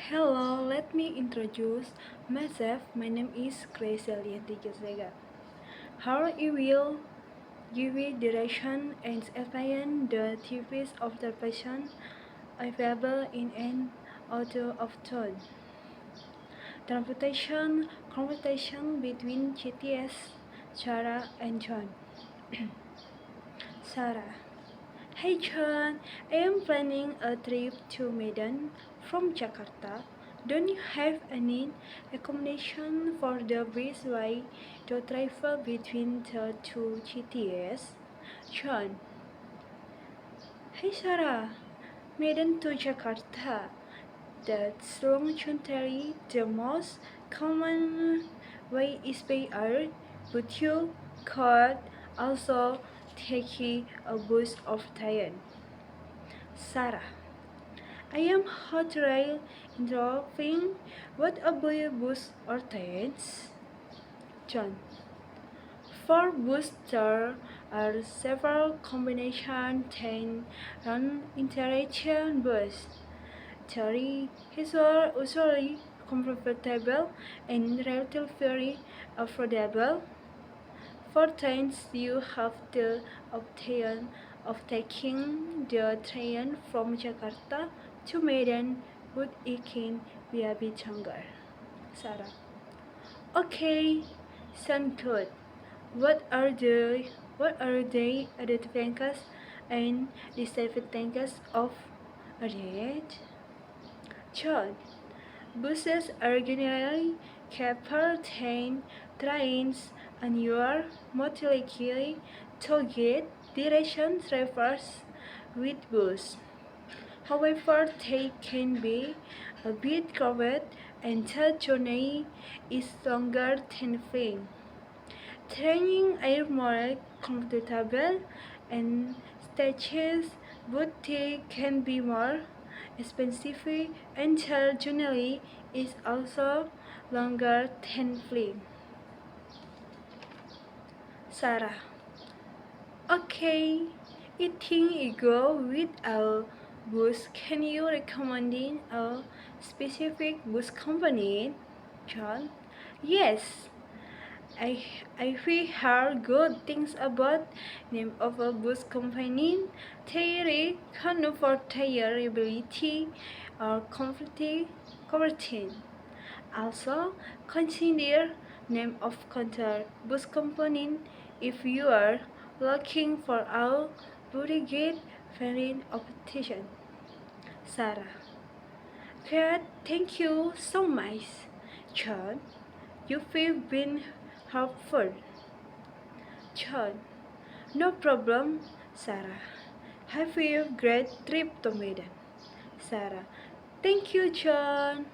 Hello, let me introduce myself. My name is Gracelia Tigasega. How I will give you direction and explain the types of observation available in an auto of tone. Conversation between GTS, Sarah and John. Sarah. Hey John, I am planning a trip to Medan from Jakarta. Don't you have any accommodation for the best way to travel between the two cities? John. Hey Sarah, Medan to Jakarta. That's longitudinally the most common way is by air, but you could also take a bus of train. Sarah. I am hot rail interrupting. What about bus or trains? John. For bus there are several combination train and interaction bus. Theory is usually comfortable and relatively affordable. For trains, you have the option of taking the train from Jakarta to Medan, but it can be a bit longer. Sarah. Okay, sound good. What are the advantages and disadvantages of a diet? John. Buses are generally cheaper than trains, and you are more likely to get direction traverse with bus. However, they can be a bit crowded and the journey is longer than flying. Trains are more comfortable and stages, but they can be more expensive and the journey is also longer than flying. Sarah. Okay, I think I go with a bus. Can you recommend a specific bus company? John. Yes, I I heard good things about name of a bus company. They can for their reliability or comforting. Also, consider name of contact bus company if you are looking for a budget friendly option. Sarah. Good, thank you so much. John, you've been helpful. John, no problem. Sarah, have a great trip to Medan. Sarah, thank you, John.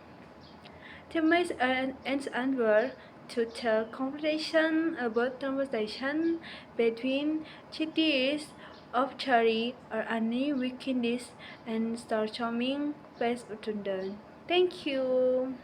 The mice and Anwar to tell conversation about conversation between cities of Chari or any weekend and start charming place of London. Thank you.